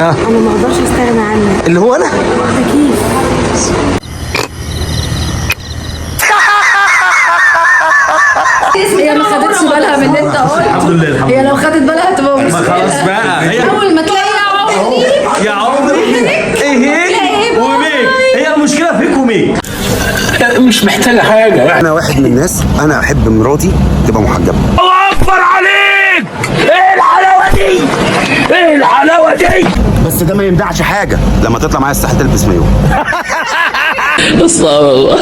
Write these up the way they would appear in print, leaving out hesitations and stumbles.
انا ما اقدرش استغنى عنه. اللي هو انا التكييف. هي ما خدتش بالها من اللي انت قلته. الحمد لله. هي لو خدت بالها هتبقى مشكله. خلاص بقى. اول ما تلاقي يا عمري ايه هيك وميك، هي المشكله فيك وميك، مش محتاجه حاجه. انا واحد من الناس انا احب مراتي تبقى محجبه. الله اكبر عليك، ايه الحلاوه دي، ايه الحلاوه دي. بس ده ما يمنعش حاجه لما تطلع معايا الساحل تلبس مايو. استغفر الله.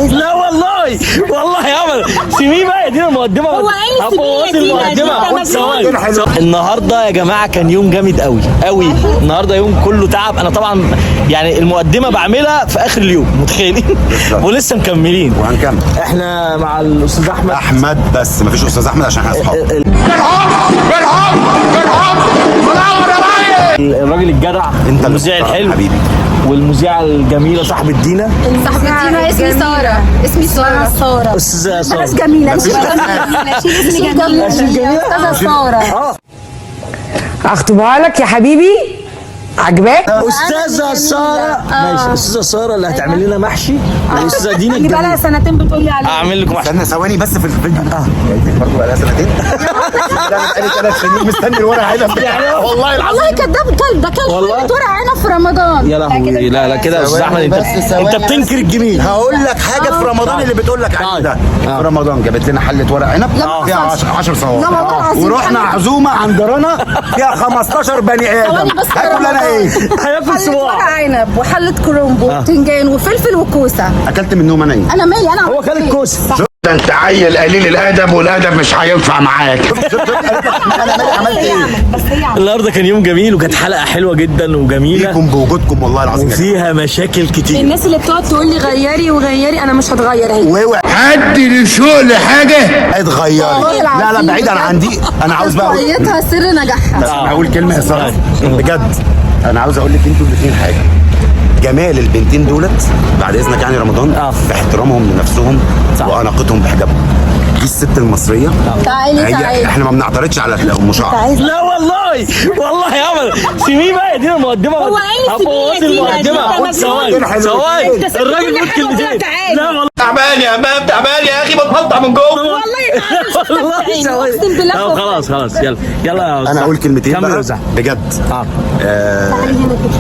لا والله والله يا عمر سيبيه بقى، يدينا المقدمه. هو عايز المقدمه. النهارده يا جماعه كان يوم جامد قوي قوي. النهارده يوم كله تعب. انا طبعا يعني المقدمه بعملها في اخر اليوم، متخيلين؟ ولسه مكملين وهنكمل. احنا مع الاستاذ احمد بس مفيش استاذ احمد عشان احنا اصحاب. الراجل الجدع، انت المذيع الحلو حبيبي، والمذيعه الجميله صاحبه دينا. صاحبتي اسمي ساره. اسمي ساره. استاذه ساره. بلاش جميله. مش جميله. شيل اسمي جميله. استاذه ساره. اخطبها لك يا حبيبي، عجباك؟ استاذه ساره. ماشي، استاذه ساره اللي هتعمل لنا محشي، والاستاذه دينا اللي بقى لها الجميله سنتين بتقول لي عليه. اعمل لكم محشي. استنى ثواني بس في الفيديو. برضه بقى لها سنتين. ده بقالي 3 سنين مستني الورق عنب. والله العظيم. والله كداب كلب. ده كان حلة ورق عنب في رمضان. يا لهوي. لا لا كده يا استاذ احمد، انت بتنكر الجميل. هقول لك حاجه في رمضان اللي بتقول لك عليه ده. في رمضان جابت لنا حله ورق عنب فيها 10 صوابع، ورحنا عزومه عند رنا فيها 15 بني ادم. هاكل انا ايه؟ هياكل ورق صباع. عنب وحلة كرومبو وبتنجان وفلفل وكوسة. اكلت منهم انا ايه؟ انا 100. انا هو كان الكوسه. ده انت عيل قليل الادب، والادب مش هينفع معاك. انا مالي عملت ايه؟ بس هي النهارده كان يوم جميل، وكانت حلقه حلوه جدا وجميله، فيكم بوجودكم والله العظيم. وفيها مشاكل كتير. الناس اللي بتقعد تقول لي غيري وغيري، انا مش هتغير. هي واوعى حد لشوق لحاجه اتغيري. لا لا بعيد عن دي. انا عاوز بقى شخصيتها سر نجاحها. بس انا هقول كلمه يا ساره بجد. انا عاوز اقول لك انتوا الاثنين حاجه. جمال البنتين دولت بعد اذنك يعني رمضان باحترامهم لنفسهم واناقتهم بحجابهم. دي الست المصريه. تعالي احنا ما بنعترضش على ام شعر. لا والله والله يا عمر سيبيه بقى، يدينا المقدمه. هو عايز المقدمه. ثواني الراجل بيقول كلمتين. لا والله تعبان يا امام، تعبان يا اخي، بتقطع من جوه. والله اقسم بالله. خلاص يلا يا انا أستاذ. اقول كلمتين كمل بقى وزع. بجد.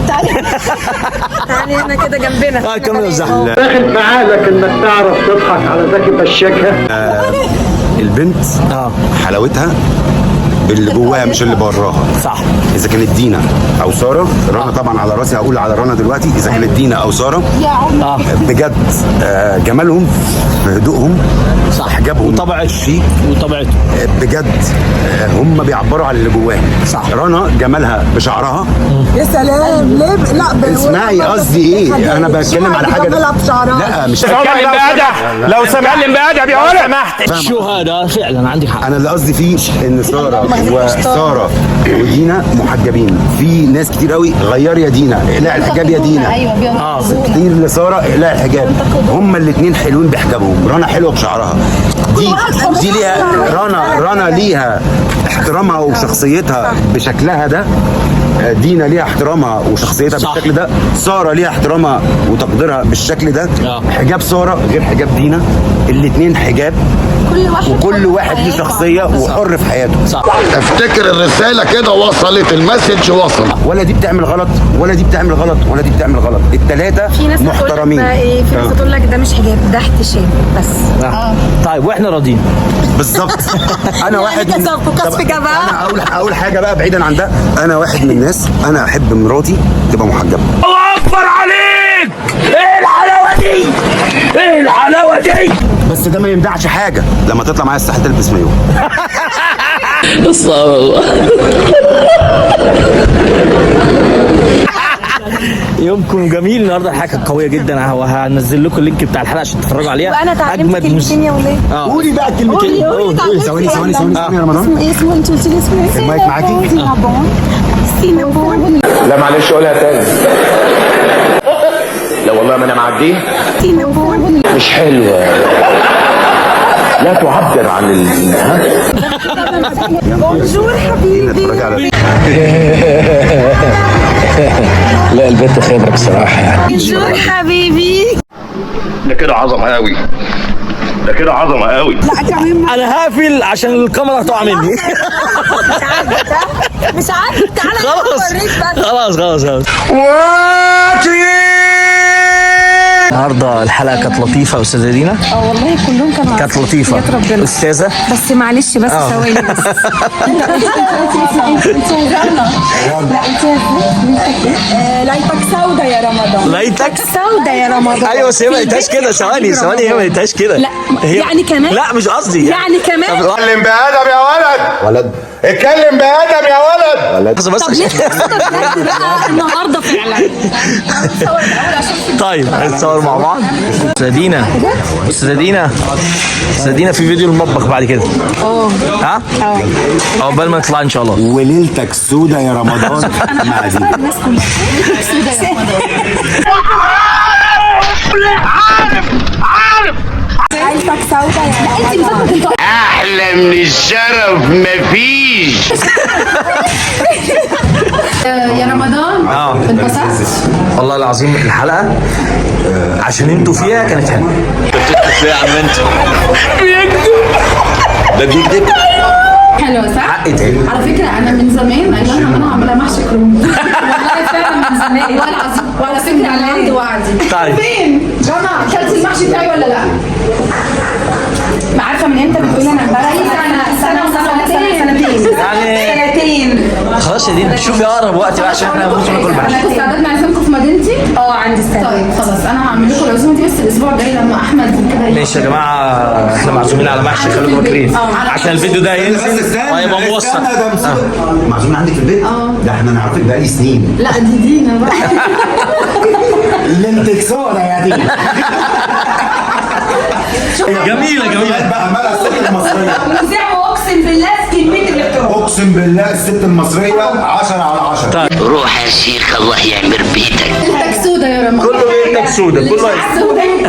تعالي هنا كده جنبنا. كمل وزع. داخل في عقلك انك تعرف تضحك على ذاك بشكها. البنت حلاوتها اللي جواها مش اللي براها. صح. اذا كانت دينا او ساره، رنا طبعا على راسي، هقول على رنا دلوقتي. اذا كانت دينا او ساره بجد جمالهم في هدوءهم، صح، حجابهم وطبيعته بجد هم بيعبروا على اللي جواهم. صح. رنا جمالها بشعرها. يا سلام. ليه؟ لا اسمعي قصدي ايه، انا بتكلم على حاجه. لا مش اتكلم بأدب لو اتكلم بأدب يا ولا سمحت. شو هذا فعلا عندك حق. انا اللي قصدي فيه ان ساره ودينا محجبين. في ناس كتير قوي غيري يا دينا، اقلع الحجاب يا دينا. كتير لساره اقلع الحجاب. هما الاثنين حلوين بحجابهم. رنا حلوه بشعرها. دي ليها رنا ليها احترامها وشخصيتها بشكلها ده. دينا ليها احترامها وشخصيتها بالشكل ده. ساره ليها احترامها وتقديرها بالشكل ده. حجاب ساره غير حجاب دينا. الاثنين حجاب، وكل واحد ليه شخصيه وحر في حياته. صح. افتكر الرساله كده وصلت، المسج وصل. ولا دي بتعمل غلط ولا دي بتعمل غلط ولا دي بتعمل غلط. الثلاثه محترمين. في ناس بتقول لك ده مش حجاب، ده احتشام بس. طيب واحنا راضيين بالظبط. انا واحد من انا اقول حاجه بقى بعيدا عن ده. انا واحد من الناس انا احب مراتي تبقى محجبه. الله اكبر عليك، ايه الحلاوه دي، ايه الحلاوه دي. بس ده ما يمنعش حاجه لما تطلع معايا الساحل تلبس مايو. استغفر الله. يومكم جميل. النهارده الحلقه كانت قويه جدا، وهنزل لكم اللينك بتاع الحلقه عشان تتفرجوا عليها. وانا اتعلمت كلمتين يا ولاد. قولي بقى الكلمتين. ثواني يا رمضان. اسمه انت قلت لي اسمه ايه؟ المايك معاكي. سينابون. لا معلش قولها تاني. لا والله ما انا معديه. سينابون. مش حلوه، لا تعبر عن بونجور حبيبي. لا البنت خبرة بصراحة يعني. بونجور حبيبي. ده كده عظمه قوي، ده كده عظمه قوي. انا هقفل عشان الكاميرا هتقع مني. مش عارف. تعالى خلاص النهارده الحلقه كانت لطيفه يا استاذه دينا. والله كلهم كانت لطيفه استاذه. بس معلش بس ثواني بس. ليتك سودة يا رمضان. ليتك سودة يا رمضان. ايوه بس هي ما قلتهاش كده. ثواني هي ما قلتهاش كده. لا يعني كمان. لا مش قصدي يعني كمان. اتكلم بادب يا ولد، اتكلم بادب يا ولد. بس طب ليه بقى النهارده فعلا؟ طيب هنتصور مع بعض. استاذه دينا في فيديو المطبخ بعد كده. ها؟ عقبال ما نطلع ان شاء الله. وليلتك سودة يا رمضان مع دينا. الناس كلها سودة يا رمضان. عارف ليلتك سودة يا رمضان. احلى من الشرف مفيش. يا رمضان اتبسطت؟ والله العظيم الحلقه عشان انتوا فيها كانت حلوه. بتكتب يا عم انت؟ بيكذب. حلوة صح؟ حقي تاني. على فكرة أنا من زمان قايلة لها أنا هعملها محشي كروم. والله فعلا من زمان. والله العظيم. ولا سمت على عندي وعدي. طيب. فين؟ جماعة أكلت المحشي بتاعي ولا لأ؟ ما عارفة من إمتى بتقول أنا بقالي سنة سنتين. يعني سنتين. خلاص يا دينا شوفي اقرب وقت بقى عشان احنا المفروض ناكل أنا محشي. كنت استعداد نعزمكم في مدينتي؟ عندي استعداد. طيب خلاص أنا هعمل لكم العزومة دي بس الأسبوع الجاي لما أحمد كده. ماشي يا جماعه احنا معزومين على محشي خليكم فاكرين عشان الفيديو ده ينزل وهيبقى موثق. معزومين عندك في البيت؟ ده احنا نعرفك بقالي سنين. لا دي دينا بقى. ليلتك سودة يا دينا. جميله بقى مالها الست المصرية. مذيعة أقسم بالله في كلمة الاحترام. اقسم بالله الست المصرية 10 على 10. روح يا شيخ الله يعمر بيتك. ليلتك سودة يا رمضان. كله ليلتك سودة كله.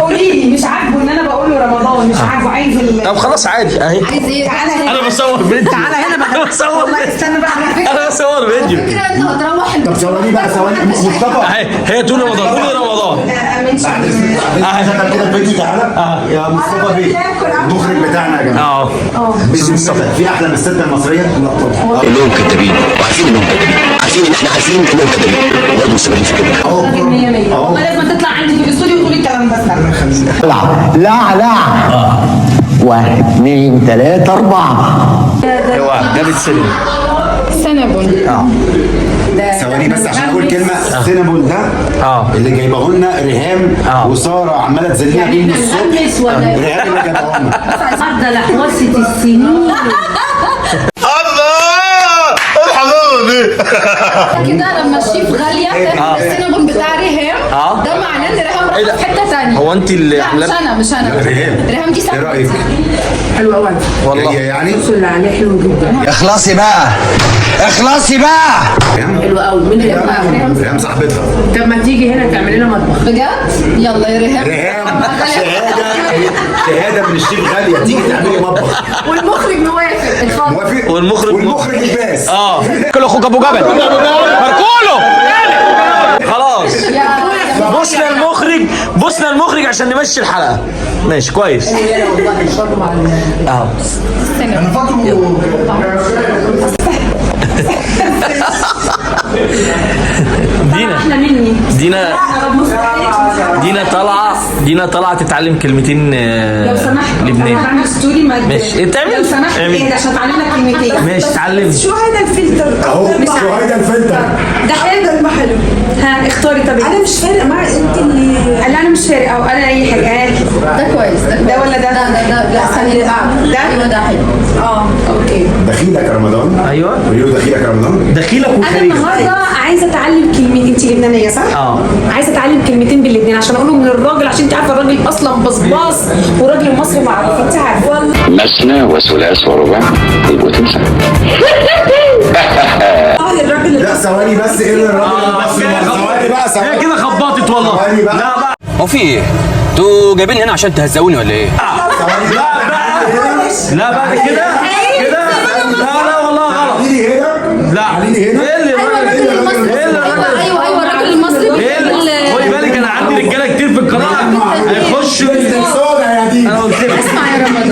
قولي لي مش عاجبه ان انا بقول له رمضان مش عاجبه عايز طب خلاص عادي اهي. عايز ايه؟ تعالى هنا. انا بصور فيديو. تعالى هنا بقى. انا بصور والله استنى بقى على فكرة. انا بصور فيديو. فكرة انت هتروح طب ثواني مصطفى. اهي هي طول رمضان بعد اذنك كده الفيديو تعالى. يا مصطفى بيه المخرج بتاعنا يا جماعه. مش مصطفى في احلى من الست المصريه؟ كلهم كدابين وعارفين انهم كدابين، عارفين ان احنا عارفين انهم كدابين وهم مستمرين في كده. والله لازم تطلع عندي في الاستوديو وتقولي الكلام ده. لا 1 2 3 4. هو جابت سلم. سنبل. ثواني بس عشان اقول كلمه. السينابون ده اللي جايبه لنا ريهام وساره عماله تزلنا بيه من الصبح. ريهام اللي جايبه لنا. عدى لحوسة السنين. الله الحضاره دي كده لما الشيف غالية تاكل السينابون بتاع ريهام ده معناه ان ريهام راحت في حتة تانية. هو انت اللي لا مش انا ريهام دي ايه رايك؟ حلو قوي والله يعني اللي عليه حلو جدا. اخلصي بقى حلو قوي. من ريهام صاحبتها. طب ما تيجي هنا تعمل لنا مطبخ بجد؟ يلا يا ريهام. ريهام شهاده من الشيف غاليه تيجي تعملي مطبخ. والمخرج موافق. اتفضل. موافق. والمخرج الباس. كل اخوك ابو جبل ماركولو. خلاص بوسنا المخرج عشان نمشي الحلقه. ماشي كويس. انا فاكره دينا طالعه تتعلم كلمتين لو سمحت لبناني. اعمل ستوري ما ماشي تعمل. لو سمحت ايه عشان اتعلمك كلمتين. ماشي تعلم. شو هذا الفلتر؟ اهو شهاده الفلتر ده حلو. حلو. ها اختاري. طب انا مش فارقه مع انت اللي. لا انا مش فارقه او انا اي حاجه. ده كويس. ده ولا ده؟ لا استني اللي بعده. ده ايوه ده حلو. اوكي. دخيلك يا رمضان. ايوه قولي له دخيلك يا رمضان. دخيلك انا وخارجك. النهارده عايزه اتعلم كلمتين. انت لبنانيه صح؟ عايزه اتعلم كلمتين باللبنان عشان اقوله من الراجل عشان انت عارفه الراجل اصلا بصباص وراجل مصري معروف انت عارفه. والله مثنى وثلاث ورباع يبقوا تمسح. الراجل لا ثواني بس ايه الراجل المصري. ثواني بقى هي كده خبطت والله. ثواني بقى. لا بقى هو في ايه؟ انتوا جايبيني هنا عشان تهزقوني ولا ايه؟ ثواني لا بقى كده لا عليني هنا. ايه اللي ايوه الراجل المصري خدي بالك انا عندي رجاله كتير في القناه هيخشوا صودا يا دي. انا قلت لك اسمع يا رمضان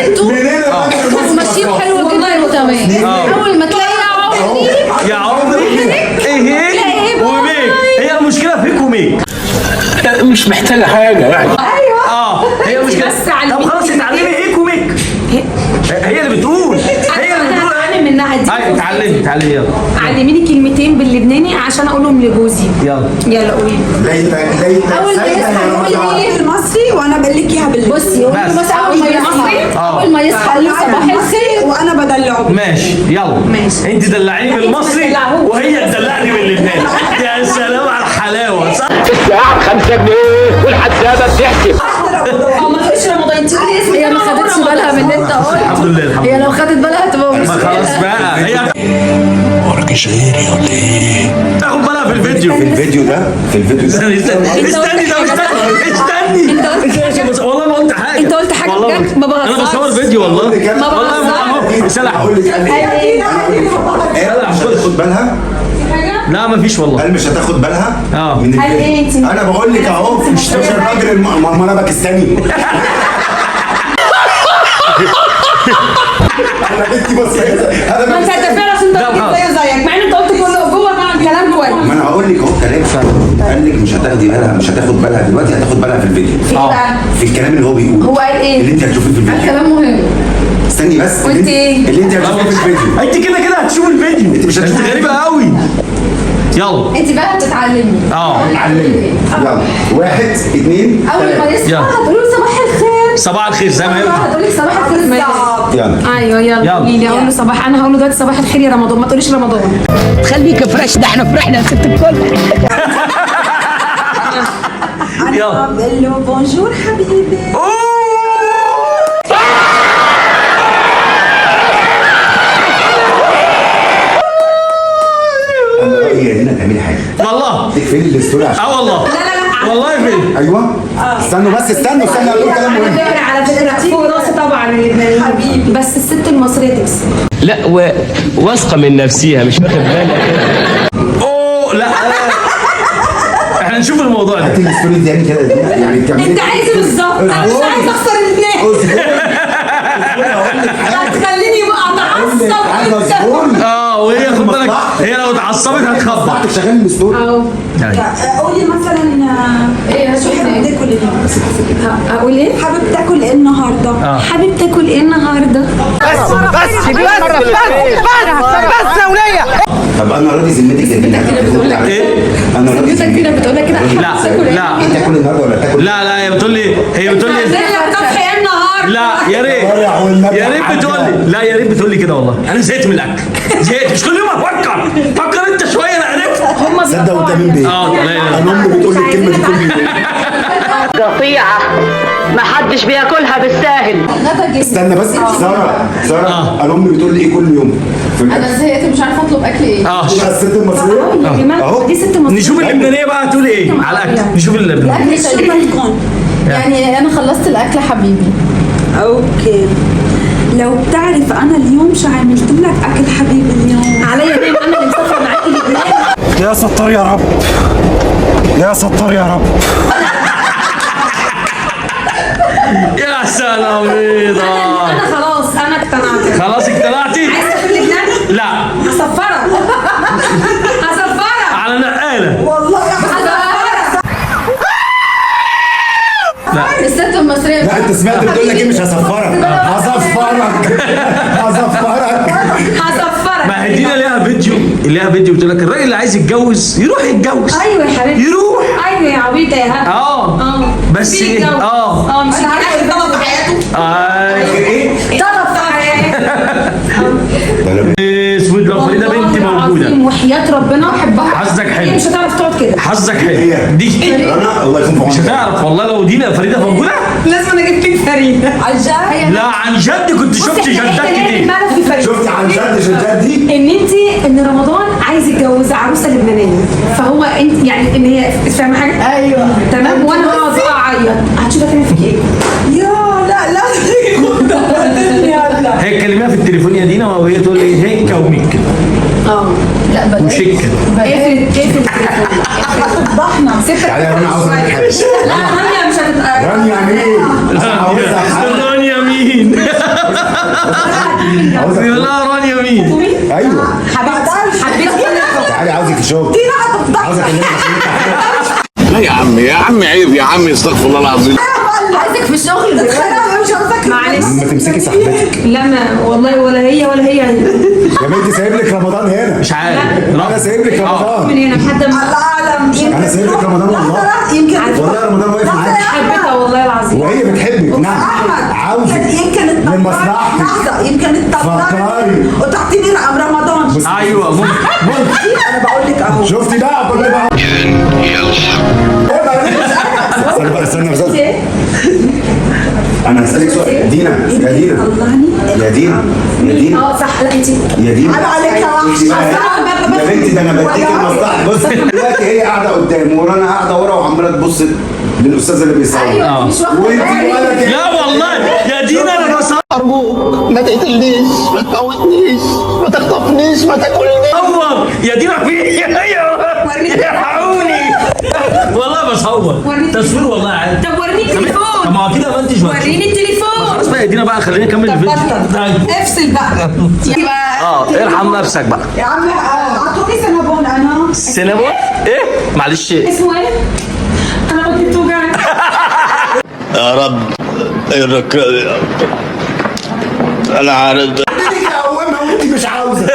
انتوا ماشيين حلو جدا وتمام اول ما تلاقي يا عمري ايه وميك هي المشكله فيك وميك مش محتاجه حاجه يعني. هي المشكله. طب خلاص اتعلمي هيك وميك. هي اللي بتقول اتعلم منها دي. اتعلمي يلا. علميني كلمتين باللبناني عشان اقولهم لجوزي. يلا قولي. اول ما يصحى يقول ايه المصري وانا بقول لك اياها بالليل. بصي قولي بس اول ما يصحى قول له صباح الخير وانا بدلعه. ماشي يلا. ماشي. انت دلعيني بالمصري وهي تدلعني باللبناني. يا سلام على الحلاوه صح؟ الساعة 5 جنيه والحسابة بتحسب. ما تقوليش رمضان انت قولي اسمك. هي ما خدتش بالها من اللي انت قلته. الحمد لله هي لو خدت بالها هتبقى ما خلاص بقى هي وراكي شهيري ولا ايه؟ تاخد بالها في الفيديو. في الفيديو ده استني والله ما قلت حاجه. انت قلت حاجه بجد ما بهزرش. انا بصور فيديو والله. ما بهزرش. اقول لك مش هتاخد بالها. لا مفيش والله. قال مش هتاخد بالها من الفيديو. انا بقول لك اهو مش الراجل المرمره باكستاني. انا بنتي بص ما انت هتفعل عشان تبقى زيك مع ان انت قلت جوه مع الكلام كويس. ما انا هقول لك اهو كلام فعلا. قال لك مش هتاخدي بالها مش هتاخد بالها دلوقتي هتاخد بالها في الفيديو. في الكلام اللي هو بيقوله. هو قال ايه؟ اللي انت هتشوفيه في الفيديو. كلام مهم. استني بس. قلت ايه؟ اللي انت هتشوفيه في الفيديو. انت كده هتشوف الفيديو. انت مش هتشوف. غريبه قوي. يلا. انت بقى هتتعلمي. علمني. يلا 1 2 اول ما يصحى هتقولي له صباح الخير. صباح الخير زي ما هي. هتقولي صباح الخير. يلا. ايوه يلا قولي لي اقول له صباح. انا هقول له دلوقتي صباح الخير يا رمضان. ما تقوليش رمضان. خليك فريش ده احنا فرحنا يا ست الكل. انا بقول له بونجور حبيبي. انا رايي هنا تعملي حاجه. والله. تقفلي الستوري عشان. والله. والله فين؟ ايوه. استنوا اقول كلام مهم. على فكره فوق راسي طبعا اللبنانيين حبيبي. بس الست المصريه تكسب. لا واثقه من نفسها مش واخد بالها لا احنا نشوف الموضوع ده. هاتي الستوري دي يعني كده يعني بتعملي. انت عايز ايه بالظبط؟ انا مش عايز اخسر الاثنين. هتخليني بقى اتعصب. وهي خد بالك هي لو اتعصبت هتخبط. شغال الستوري. قولي مثلا ايه شو حابب تاكل اليوم؟ اقول ايه؟ حابب تاكل ايه النهارده؟ حابب تاكل ايه النهارده؟ بس يا وليه. طب انا راضي ذمتك زي كده. ايه؟ انا راضي ذمتك كده بتقول لك كده. لا تاكل النهارده ولا تاكل؟ لا هي بتقول لي طبخ ايه النهارده؟ لا يا ريت بتقول لي كده والله. انا زهقت من الاكل. زهقت مش كل يوم فكر انت شويه. انا عرفت. هم صدق وانت مين بيه؟ لا انا امي بتقول لي الكلمه دي كل يوم. قطيعة محدش بياكلها بالساهل. استنى بس. ساره انا امي بتقول لي ايه كل يوم؟ انا زهقت مش عارفه اطلب اكل ايه. الست المصريه اهو دي ست مصريه. نشوف اللبنانيه بقى هتقول ايه على الاكل. نشوف اللبنانيه. يعني انا خلصت الاكل حبيبي. اوكي. لو بتعرف انا اليوم شو عملت لك اكل حبيبي اليوم. عليا نايم انا اللي مسافره معاكي لبنان. يا ستار يا رب. يا ستار يا رب. يا سلام رضا. انا خلاص انا اقتنعت. خلاص اقتنعتي؟ عايز تاكل لبنان؟ لا. هصفرك. على نقاله. والله لا الست المصريه. لا انت سمعت بتقول لك ايه مش هصفرك. ما هي دينا ليها فيديو بتقول لك الراجل اللي عايز يتجوز يروح يتجوز. ايوه يا حبيبتي. يروح. ايوه يا عبيطه يا هبه. بس ايه؟ مش عارفه طلب في حياته. طلب في حياته. اسود لو فريده بنتي موجوده. وحياه ربنا احبها. حظك حلو. مش هتعرف تقعد كده. حظك حلو. دي انا الله يكون في عونك. مش هتعرف والله لو دينا فريده موجوده. لازم انا جبت لك فريده. عن جد؟ لا عن جد كنت شفت جدات كتير. شفت عن جد جدات دي؟ ان رمضان عايز يتجوز عروسه لبنانيه. فهو انت يعني ان هي فاهمه حاجه؟ ايوه تمام. وانا هقعد اعيط. هتشوفها كده فيك ايه؟ يا لا هي كلميها في التليفون يا دينا وهي تقول لي هيك وميك. لا بلاش وشك اقفل ضحنا تعالى انا عاوز اعمل حاجه. لا رانيا مش هتتقرب. رانيا يعني ايه؟ رانيا مين؟ لا رانيا مين؟ ايوه حبيت كده. تعالي عاوزك في شغل. عاوز اكلمك لا يا عم عيب يا عم، استغفر الله العظيم. عايزك في الشغل معلش. ما تمسكي صاحبتك. لا ما والله ولا هي يا بنتي سايب لك رمضان هنا. مش عارف. انا سايب لك رمضان من هنا لحد ما الله اعلم. انا سايب لك رمضان والله. يمكن والله رمضان واقف معاك. حبيتها والله العظيم. وهي بتحبك. نعم عاوزك يمكن لمصلحتك. لحظه يمكن التفكير وتعطيني رقم رمضان. ايوه ممكن. انا بقول لك اهو. شفتي بقى كل بقى. استنى بس انا هسألك سؤال. دينا يا دينا يا دينا يا دينا صح. لا انت يا دينا عيب عليك يا وحش. يا بنتي ده انا بديك المصلحه. بص دلوقتي هي قاعده قدام ورانا قاعده ورا وعماله تبص للاستاذ اللي بيصور. مش واخده وانت بالي. ولا لا والله يا دينا انا بصور. أرجوك ما تقتلنيش، ما تموتنيش، ما تخطفنيش، ما تاكلنيش. يا دينا في الحقوني والله بصور تصوير والله عادي. طب وريني التليفون. طب ما هو كده ما انتش وريني التليفون. خلاص بقى يا دينا بقى خلينا نكمل الفيديو. افصل بقى. ارحم نفسك بقى. يا عم اعطوني سنبون انا. سينابون ايه؟ معلش اسمه ايه؟ انا بطني بتوجعني. يا رب انا عارف. قومها وانت مش عاوزه.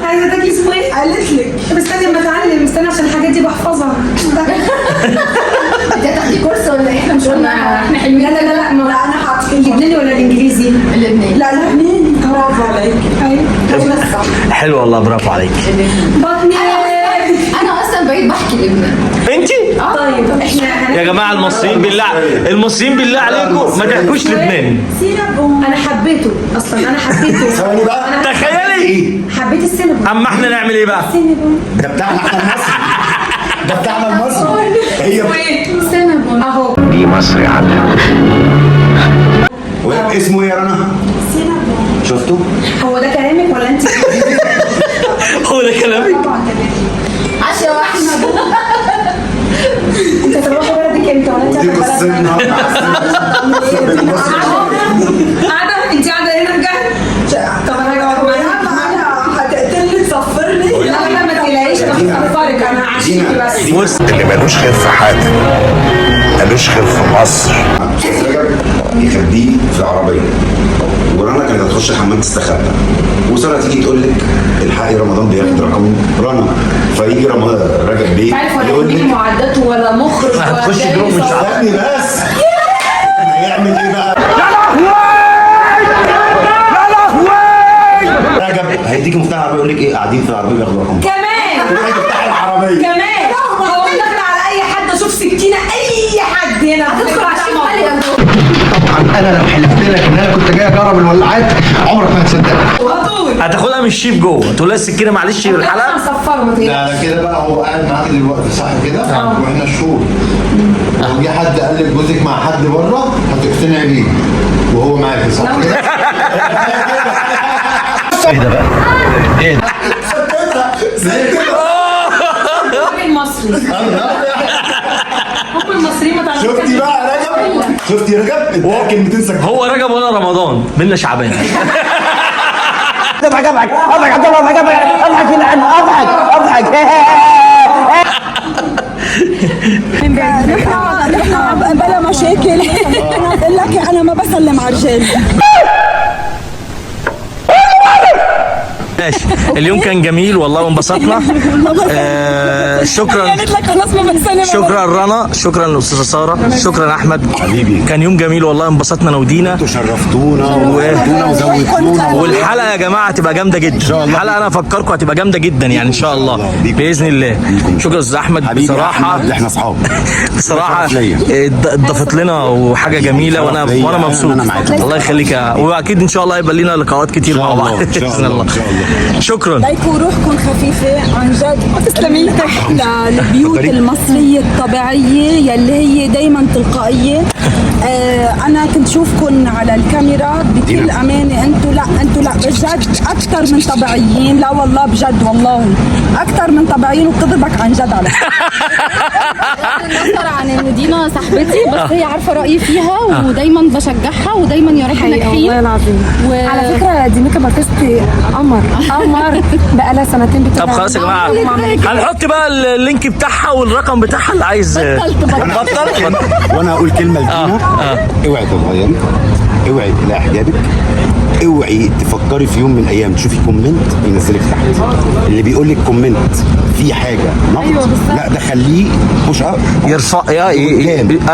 عايزه تاكلي اسمه ايه؟ قالت لك. طب استني اما اتعلم. استني عشان الحاجات دي بحفظها. انت هتاخدي كورس ولا ايه؟ احنا مش قلنا احنا حلوين. لا لا انا هعطيك اللبناني ولا الانجليزي؟ الاثنين. لا الاثنين. برافو عليك. ايوه حلو والله برافو عليك. بطني. انا اصلا بقيت بحكي لبنان. انتي؟ طيب احنا يا جماعه المصريين بالله عليكم ما تحكوش لبناني. سينابون. انا حبيته اصلا. انا حبيته. ثواني بقى. تخيلي. حبيت السينما. اما احنا نعمل ايه بقى؟ ده بتاعنا احنا المصري. ده بتاعنا المصري. هي سينما اهو. دي مصر يا عم. اسمه ايه يا رنا؟ سينابون. شفتوا؟ هو ده كلامك ولا انت؟ هو ده كلامك؟ عشا واحنا انت هتروحي بلدك امتى ولا انت دي قصتنا. قاعده؟ انت قاعده هنا بجد؟ طب انا هقعد معاها. هتقتلني تصفرني. لا ما تقلقيش. انا هصفرك. انا هعشيكي بس. اللي ملوش خير في حاجة ملوش خير في مصر. يخبيه في العربيه ورنا كانت هتخش الحمام تستخبى وساره تيجي تقول لك الحقي رمضان بياخد رقم رنا فيجي رمضان رجب بيه عارف ولا يقول مدير لك معدات ولا مخرج ولا هتخش جاي جروب مش يصور. استني بس هيعمل ايه بقى؟ رجب هيديك مفتاح العربيه يقول لك ايه قاعدين في العربيه بياخدوا رقم كمان مفتاح العربيه كمان هو داخل على اي حد اشوف سكينه اي حد هنا هتدخل عشان طبعا انا لو حلفت لك ان انا كنت جاي اجرب الولاعات عمرك ما هتصدقني. هتاخدها من الشيف جوه تقول لها السكينه معلش بالحلقه. هنصفره ما تقلقش. ده كده بقى هو قاعد معاك دلوقتي صح كده؟ واحنا الشهور لو جه حد قال لك جوزك مع حد بره هتقتنعي بيه وهو معاك صح كده؟ ايه ده بقى؟ ايه ده؟ راجل مصري. هم المصريين ما تعرفوش. شفتي بقى رجب؟ شفتي رجب؟ اداك كلمتين سكتين. هو رجب وانا رمضان بينا شعبان. اضحك اضحك اضحك اضحك اضحك اضحك اضحك بلا مشاكل. انا بقول لك انا ما بسلم على الرجال. ماشي اليوم كان جميل والله وانبسطنا. شكرا شكرا رنا، شكرا للاستاذه ساره، شكرا احمد حبيبي كان يوم جميل والله انبسطنا انا ودينا. انتوا شرفتونا وزودتونا والحلقه يا جماعه هتبقى جامده جدا. الحلقه انا افكركم هتبقى جامده جدا يعني ان شاء الله باذن الله. شكرا استاذ احمد بصراحه احنا اصحاب بصراحه اضافت لنا وحاجه جميله وانا مبسوط. الله يخليك واكيد ان شاء الله يبقى لنا لقاءات كتير مع بعض باذن الله. شكرا. ليكوا روحكم خفيفه عن جد. تسلمي للبيوت المصريه الطبيعيه يلي هي دايما تلقائيه. انا كنت شوفكم على الكاميرا بكل امانه، انتوا لا بجد اكثر من طبيعيين. لا والله بجد والله اكثر من طبيعيين، وبتضربك عن جد على نصر عن انه دينا صاحبتي، بس هي عارفه رايي فيها ودايما بشجعها ودايما يا ريت ناجحين. والله العظيم. على فكره دي ميك اب ارتست قمر بقالها سنتين طب خلاص يا جماعه هنحط بقى اللينك بتاعها والرقم بتاعها اللي عايز. بطلت. وانا هقول كلمه لدينا. اوعي تتغيري، اوعي تقلعي حجابك، اوعي تفكري في يوم من الايام تشوفي كومنت ينزلك تحت اللي بيقول لك كومنت في حاجه نقد. لا ده خليه مش يرفع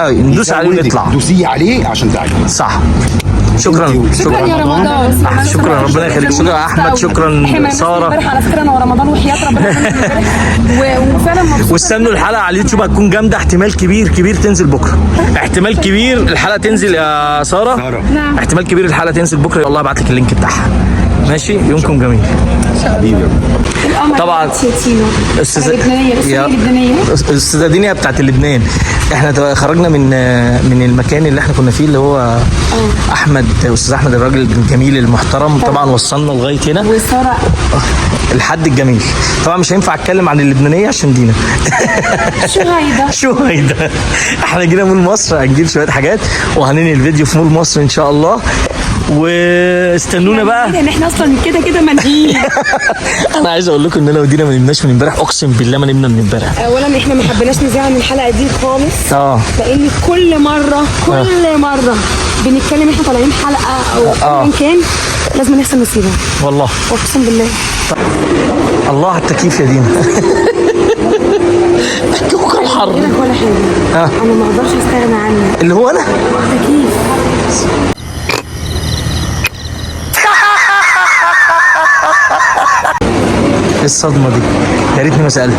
ندوس عليه ونطلع. دوسيه عليه عشان تعجبك. صح. شكرا يا رمضان. شكرا ربنا يخليك. شكرا احمد. شكرا ساره. على فكره انا ورمضان وحياه ربنا وفعلا مبسوطه. واستنوا الحلقه على اليوتيوب هتكون جامده. احتمال كبير تنزل بكره. احتمال كبير الحلقه تنزل يا ساره. نعم. احتمال كبير الحلقه تنزل بكره. والله ابعت لك اللينك بتاعها. ماشي. يومكم جميل. حبيبي. طبعا الاستاذه دينا بتاعت لبنان. احنا خرجنا من المكان اللي احنا كنا فيه اللي هو استاذ احمد الراجل الجميل المحترم. طبعا وصلنا لغايه هنا وساره الحد الجميل. طبعا مش هينفع اتكلم عن اللبنانيه عشان دينا. شو هيدا احنا جينا مول مصر هنجيب شويه حاجات وهننهي الفيديو في مول مصر ان شاء الله. واستنونا بقى ان احنا اصلا كده منهيين. انا عايز اقول لكم ان انا ودينا ما نمناش من امبارح. اقسم بالله ما نمنا من امبارح. اولا احنا ما حبيناش نذيع من الحلقه دي خالص. لان كل مره بنتكلم احنا طالعين حلقه او ايا كان لازم نحسن نصيبها. والله اقسم بالله. الله على التكييف يا دينا. الجو كان حر. ولا حاجه. انا ما اقدرش استغنى عنه. اللي هو انا التكييف. الصدمه دي يا ريتني ما سالت.